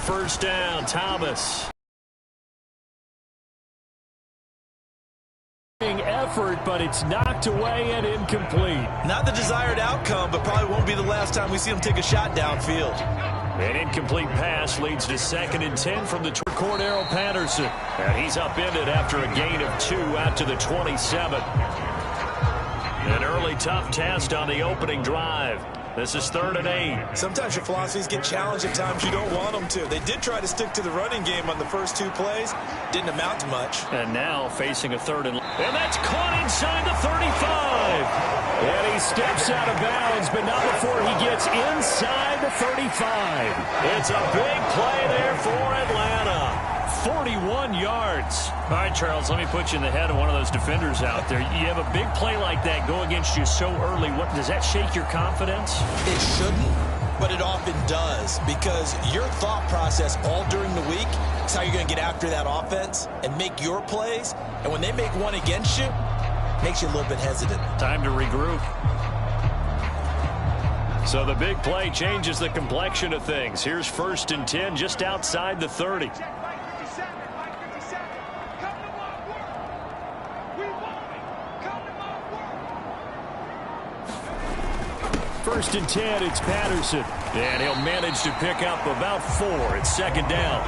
first down. Thomas. Effort, but it's knocked away and incomplete. Not the desired outcome, but probably won't be the last time we see him take a shot downfield. An incomplete pass leads to 2nd and 10 from the Cordero Patterson. And he's upended after a gain of 2 out to the 27. An early tough test on the opening drive. This is 3rd and 8. Sometimes your philosophies get challenged at times you don't want them to. They did try to stick to the running game on the first 2 plays. Didn't amount to much. And now facing a 3rd and that's caught inside the 35. And he steps out of bounds, but not before he gets inside the 35. It's a big play there for Atlanta. 41 yards. All right, Charles, let me put you in the head of one of those defenders out there. You have a big play like that go against you so early. What does that shake your confidence? It shouldn't, but it often does, because your thought process all during the week is how you're going to get after that offense and make your plays. And when they make one against you, it makes you a little bit hesitant. Time to regroup. So the big play changes the complexion of things. Here's 1st and 10 just outside the 30. 1st and 10, it's Patterson. And he'll manage to pick up about 4. It's 2nd down.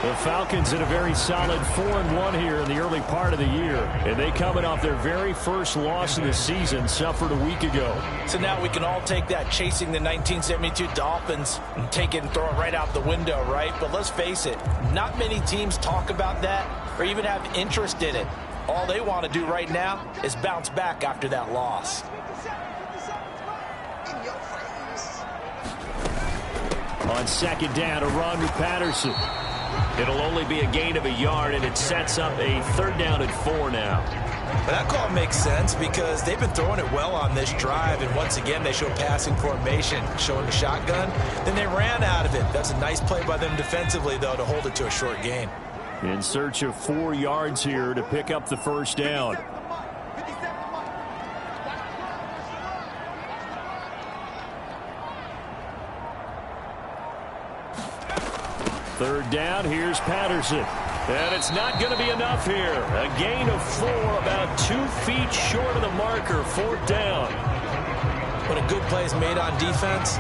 The Falcons in a very solid 4-1 here in the early part of the year. And they coming off their very first loss of the season, suffered a week ago. So now we can all take that chasing the 1972 Dolphins and take it and throw it right out the window, right? But let's face it, not many teams talk about that or even have interest in it. All they want to do right now is bounce back after that loss. On 2nd down, a run with Patterson. It'll only be a gain of a yard, and it sets up a 3rd down and 4 now. But that call makes sense because they've been throwing it well on this drive, and once again they show passing formation, showing the shotgun. Then they ran out of it. That's a nice play by them defensively, though, to hold it to a short gain. In search of 4 yards here to pick up the 1st down. Third down, here's Patterson. And it's not going to be enough here. A gain of 4, about 2 feet short of the marker, 4th down. When a good play is made on defense,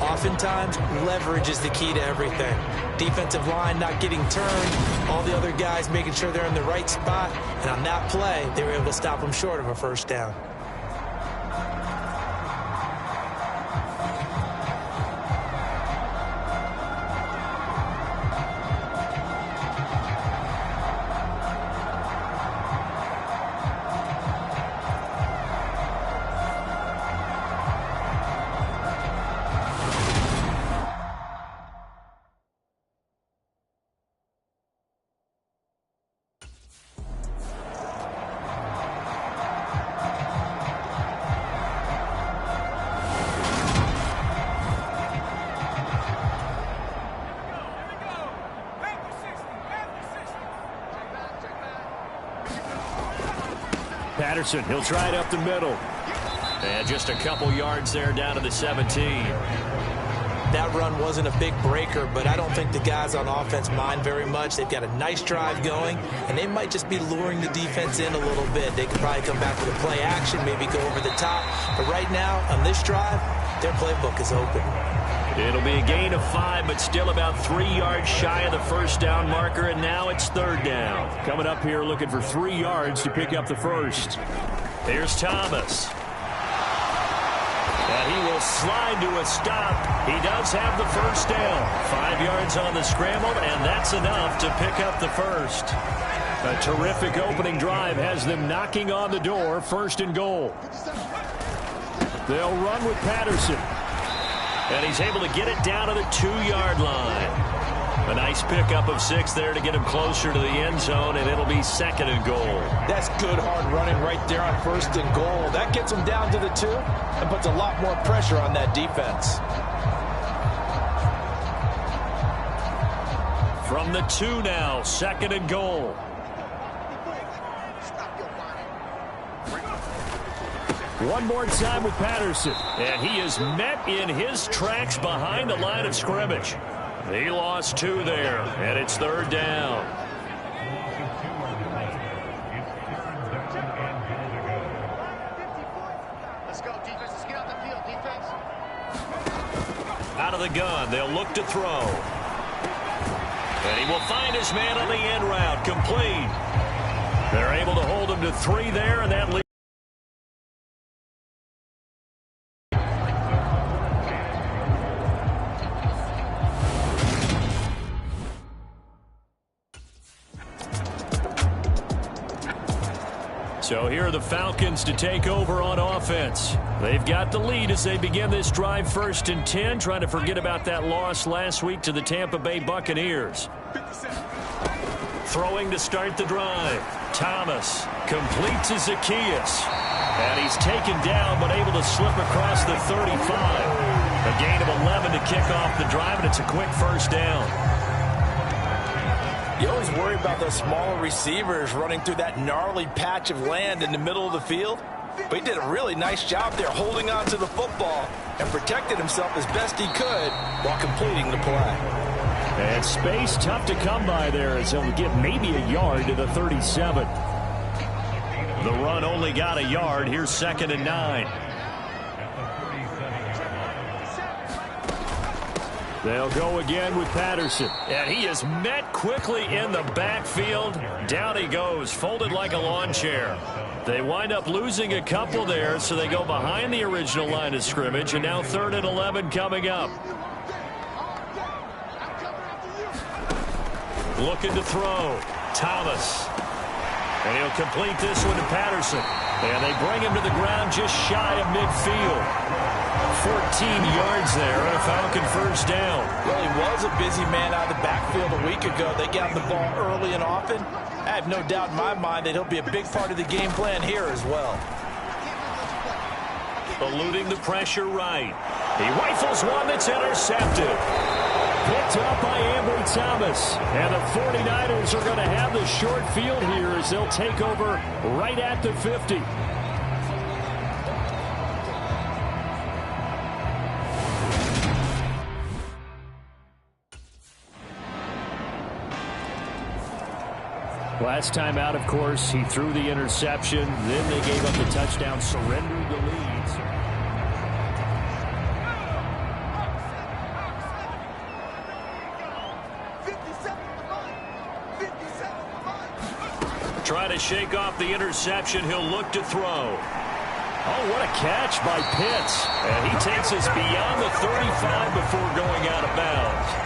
oftentimes leverage is the key to everything. Defensive line not getting turned, all the other guys making sure they're in the right spot, and on that play, they were able to stop them short of a 1st down. Patterson, he'll try it up the middle. And just a couple yards there down to the 17. That run wasn't a big breaker, but I don't think the guys on offense mind very much. They've got a nice drive going, and they might just be luring the defense in a little bit. They could probably come back with a play action, maybe go over the top. But right now, on this drive, their playbook is open. It'll be a gain of 5, but still about 3 yards shy of the 1st down marker, and now it's 3rd down. Coming up here looking for 3 yards to pick up the 1st. Here's Thomas. And he will slide to a stop. He does have the 1st down. 5 yards on the scramble, and that's enough to pick up the 1st. A terrific opening drive has them knocking on the door, 1st and goal. They'll run with Patterson. And he's able to get it down to the 2-yard line. A nice pickup of 6 there to get him closer to the end zone, and it'll be 2nd and goal. That's good hard running right there on 1st and goal. That gets him down to the 2 and puts a lot more pressure on that defense. From the 2 now, 2nd and goal. One more time with Patterson. And he is met in his tracks behind the line of scrimmage. He lost 2 there, and it's 3rd down. Let's go, defense. Let's get out the field, defense. Out of the gun, they'll look to throw. And he will find his man on the end route, complete. They're able to hold him to 3 there, and that leads. So here are the Falcons to take over on offense. They've got the lead as they begin this drive 1st and 10, trying to forget about that loss last week to the Tampa Bay Buccaneers. Throwing to start the drive. Thomas completes his Zacchaeus. And he's taken down but able to slip across the 35. A gain of 11 to kick off the drive, and it's a quick 1st down. You always worry about those smaller receivers running through that gnarly patch of land in the middle of the field. But he did a really nice job there holding on to the football and protected himself as best he could while completing the play. And space tough to come by there as he'll get maybe a yard to the 37. The run only got a yard. Here's 2nd and 9. They'll go again with Patterson. And he is met quickly in the backfield. Down he goes, folded like a lawn chair. They wind up losing a couple there, so they go behind the original line of scrimmage, and now 3rd and 11 coming up. Looking to throw. Thomas. And he'll complete this one to Patterson. And they bring him to the ground just shy of midfield. 14 yards there and a Falcon 1st down. Well, he was a busy man out of the backfield a week ago. They got him the ball early and often. I have no doubt in my mind that he'll be a big part of the game plan here as well. Eluding the pressure right. He rifles one that's intercepted. Picked up by Ambry Thomas. And the 49ers are going to have the short field here as they'll take over right at the 50. Last time out, of course, he threw the interception. Then they gave up the touchdown, surrendered the leads. Try to shake off the interception. He'll look to throw. Oh, what a catch by Pitts. And he takes us beyond the 35 before going out of bounds.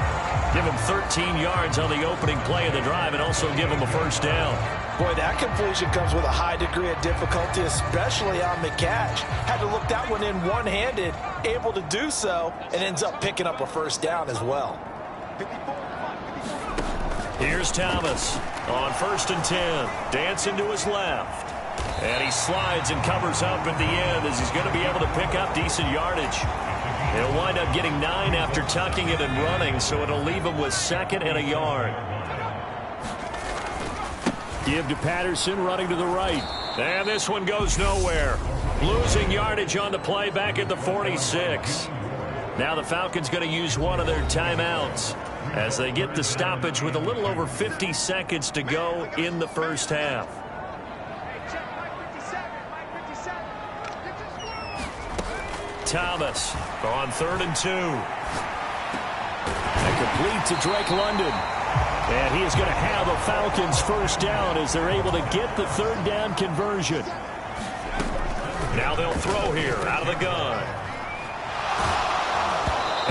Give him 13 yards on the opening play of the drive and also give him a 1st down. Boy, that completion comes with a high degree of difficulty, especially on the catch. Had to look that one in one-handed, able to do so, and ends up picking up a 1st down as well. Here's Thomas on 1st and 10. Dancing to his left. And he slides and covers up at the end as he's going to be able to pick up decent yardage. He'll wind up getting 9 after tucking it and running, so it'll leave him with 2nd and a yard. Give to Patterson, running to the right. And this one goes nowhere. Losing yardage on the play back at the 46. Now the Falcons going to use one of their timeouts as they get the stoppage with a little over 50 seconds to go in the 1st half. Thomas on 3rd and 2. And complete to Drake London. And he is going to have a Falcons 1st down as they're able to get the 3rd down conversion. Now they'll throw here out of the gun.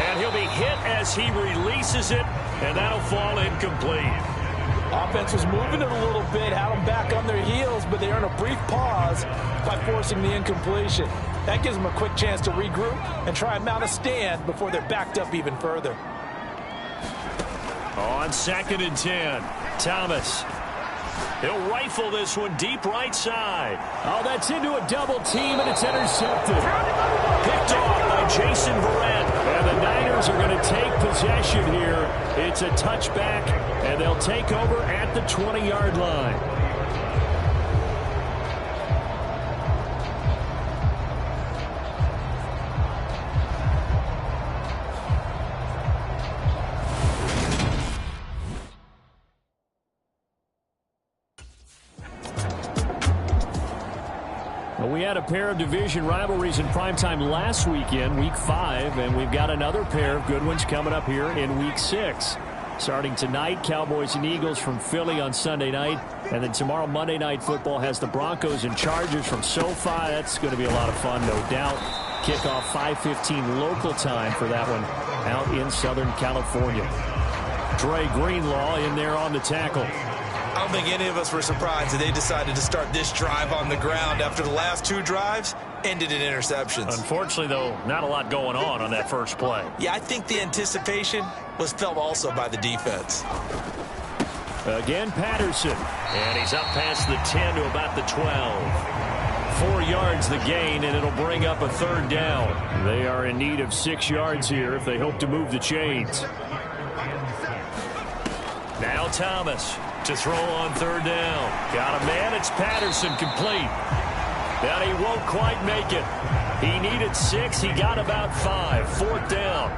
And he'll be hit as he releases it, and that'll fall incomplete. Offense was moving it a little bit, had them back on their heels, but they earn a brief pause by forcing the incompletion. That gives them a quick chance to regroup and try and mount a stand before they're backed up even further. On 2nd and 10, Thomas. He'll rifle this one deep right side. Oh, that's into a double team, and it's intercepted. Picked off by Jason Verrett. And the Niners are going to take possession here. It's a touchback, and they'll take over at the 20-yard line. Well, we had a pair of division rivalries in primetime last weekend, Week 5, and we've got another pair of good ones coming up here in Week 6. Starting tonight, Cowboys and Eagles from Philly on Sunday night. And then tomorrow, Monday Night Football has the Broncos and Chargers from SoFi. That's going to be a lot of fun, no doubt. Kickoff 5:15 local time for that one out in Southern California. Dre Greenlaw in there on the tackle. I don't think any of us were surprised that they decided to start this drive on the ground after the last 2 drives ended in interceptions. Unfortunately, though, not a lot going on that first play. Yeah, I think the anticipation was felt also by the defense. Again, Patterson. And he's up past the 10 to about the 12. 4 yards the gain, and it'll bring up a 3rd down. They are in need of 6 yards here if they hope to move the chains. Now Thomas to throw on 3rd down. Got a man. It's Patterson, complete. But he won't quite make it. He needed 6. He got about 5. 4th down.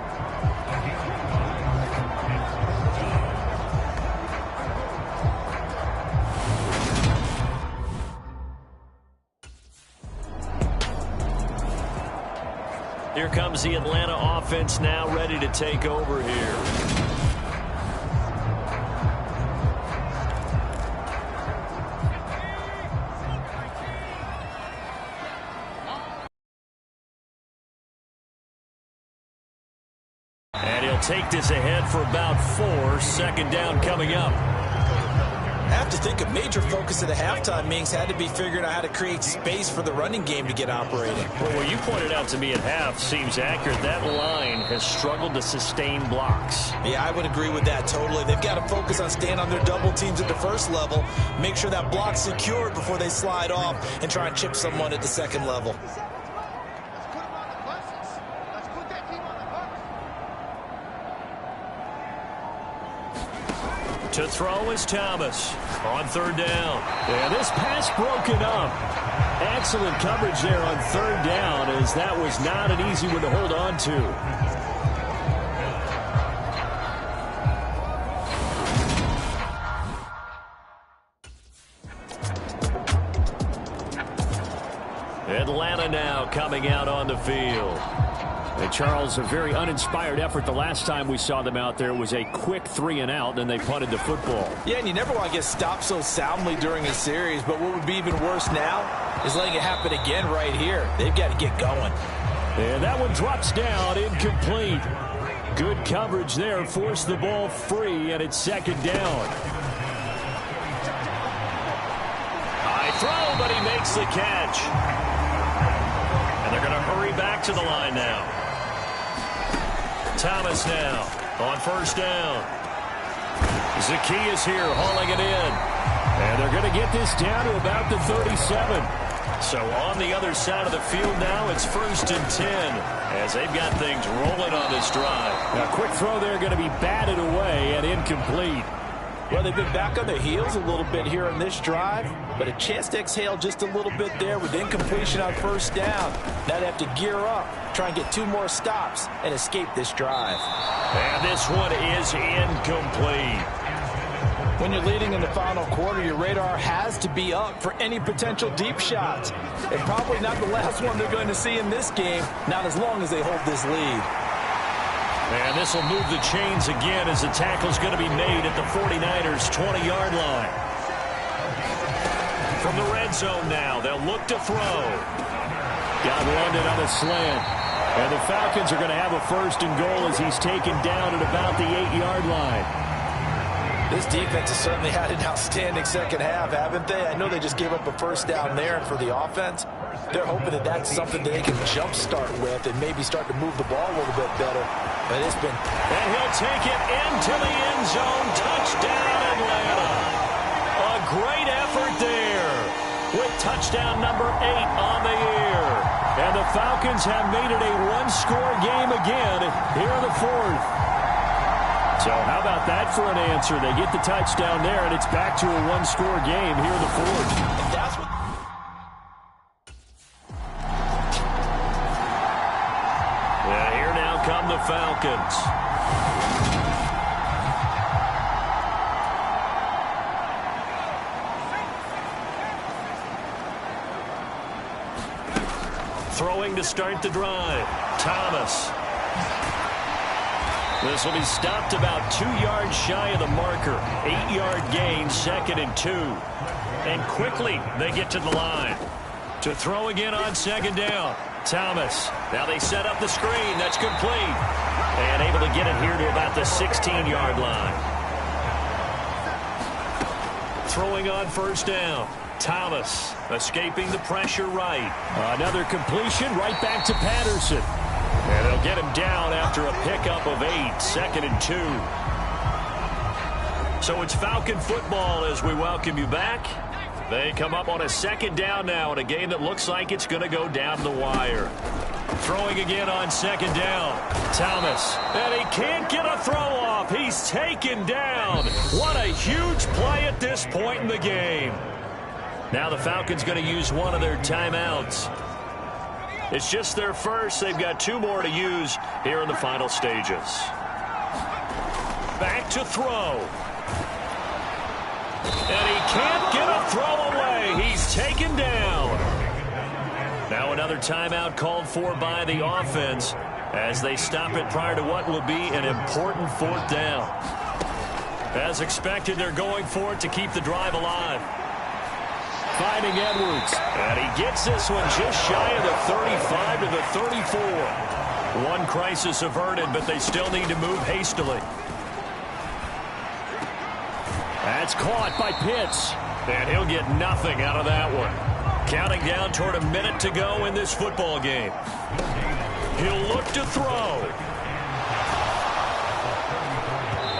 Here comes the Atlanta offense now ready to take over here. And he'll take this ahead for about 4. 2nd down coming up. I have to think a major focus of the halftime meetings had to be figuring out how to create space for the running game to get operating. Well, what you pointed out to me at half seems accurate. That line has struggled to sustain blocks. Yeah, I would agree with that totally. They've got to focus on staying on their double teams at the first level, make sure that block's secured before they slide off and try and chip someone at the 2nd level. To throw is Thomas on 3rd down. And this pass broken up. Excellent coverage there on 3rd down, as that was not an easy one to hold on to. Atlanta now coming out on the field. And Charles, a very uninspired effort the last time we saw them out there. Was a quick 3 and out, then they punted the football. Yeah, and you never want to get stopped so soundly during a series, but what would be even worse now is letting it happen again right here. They've got to get going. And that one drops down, incomplete. Good coverage there, forced the ball free, and it's 2nd down. High throw, but he makes the catch. And they're going to hurry back to the line now. Thomas now on 1st down. Zacchaeus here hauling it in. And they're going to get this down to about the 37. So on the other side of the field now, it's 1st and 10 as they've got things rolling on this drive. Now, quick throw there going to be batted away and incomplete. Well, they've been back on their heels a little bit here in this drive, but a chance to exhale just a little bit there with incompletion on 1st down. Now they have to gear up, try and get 2 more stops, and escape this drive. And this one is incomplete. When you're leading in the final quarter, your radar has to be up for any potential deep shots. And probably not the last one they're going to see in this game, not as long as they hold this lead. And this will move the chains again as the tackle's going to be made at the 49ers' 20-yard line. From the red zone now, they'll look to throw. Got London on a slant. And the Falcons are going to have a 1st and goal as he's taken down at about the 8-yard line. This defense has certainly had an outstanding 2nd half, haven't they? I know they just gave up a 1st down there, and for the offense, they're hoping that that's something that they can jumpstart with and maybe start to move the ball a little bit better. But it's been... And he'll take it into the end zone. Touchdown, Atlanta. A great effort there with touchdown number 8 on the year. And the Falcons have made it a 1-score game again here in the 4th. So how about that for an answer? They get the touchdown there, and it's back to a 1-score game here in the 4th. And that's what... And here now come the Falcons. Throwing to start the drive. Thomas. This will be stopped about 2 yards shy of the marker. 8-yard gain, 2nd and 2. And quickly they get to the line. To throw again on 2nd down. Thomas. Now they set up the screen. That's complete. And able to get it here to about the 16-yard line. Throwing on 1st down. Thomas escaping the pressure right. Another completion right back to Patterson. And they'll get him down after a pickup of 8, 2nd and 2. So it's Falcon football as we welcome you back. They come up on a 2nd down now in a game that looks like it's going to go down the wire. Throwing again on 2nd down. Thomas. And he can't get a throw off. He's taken down. What a huge play at this point in the game. Now the Falcons going to use one of their timeouts. It's just their first. They've got 2 more to use here in the final stages. Back to throw. And he can't get a throw away. He's taken down. Now another timeout called for by the offense as they stop it prior to what will be an important 4th down. As expected, they're going for it to keep the drive alive. Finding Edwards. And he gets this one just shy of the 35 to the 34. One crisis averted, but they still need to move hastily. That's caught by Pitts. And he'll get nothing out of that one. Counting down toward a minute to go in this football game. He'll look to throw.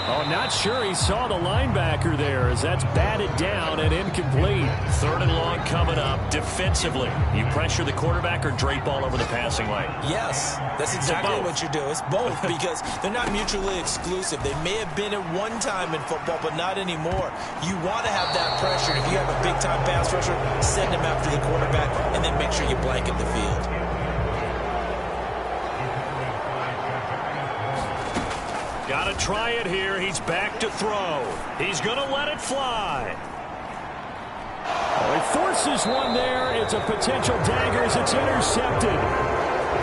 Oh, not sure he saw the linebacker there as that's batted down and incomplete. 3rd and long coming up. Defensively, you pressure the quarterback or drape all over the passing lane? Yes, that's exactly what you do. It's both because they're not mutually exclusive. They may have been at one time in football, but not anymore. You want to have that pressure. If you have a big-time pass rusher, send him after the quarterback and then make sure you blanket the field. Got to try it here. He's back to throw. He's going to let it fly. He forces one there. It's a potential dagger as it's intercepted.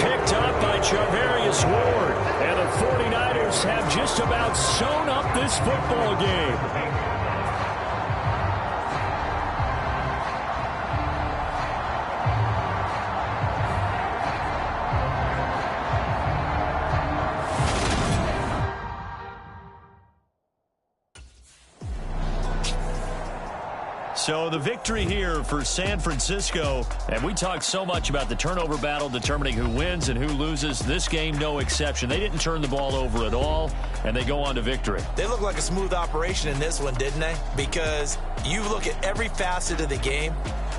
Picked up by Charvarius Ward. And the 49ers have just about sewn up this football game. So the victory here for San Francisco, and we talked so much about the turnover battle determining who wins and who loses. This game, no exception. They didn't turn the ball over at all, and they go on to victory. They look like a smooth operation in this one, didn't they? Because you look at every facet of the game,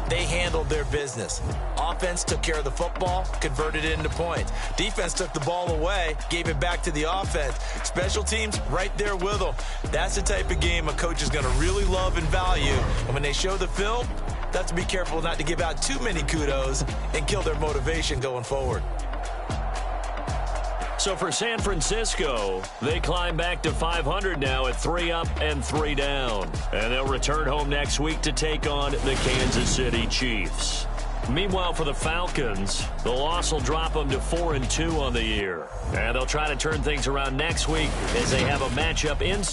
they handled their business. Offense took care of the football, converted it into points. Defense took the ball away, gave it back to the offense. Special teams, right there with them. That's the type of game a coach is going to really love and value. And when they show the film, they have to be careful not to give out too many kudos and kill their motivation going forward. So for San Francisco, they climb back to 500 now at 3 up and 3 down. And they'll return home next week to take on the Kansas City Chiefs. Meanwhile, for the Falcons, the loss will drop them to 4-2 on the year. And they'll try to turn things around next week as they have a matchup in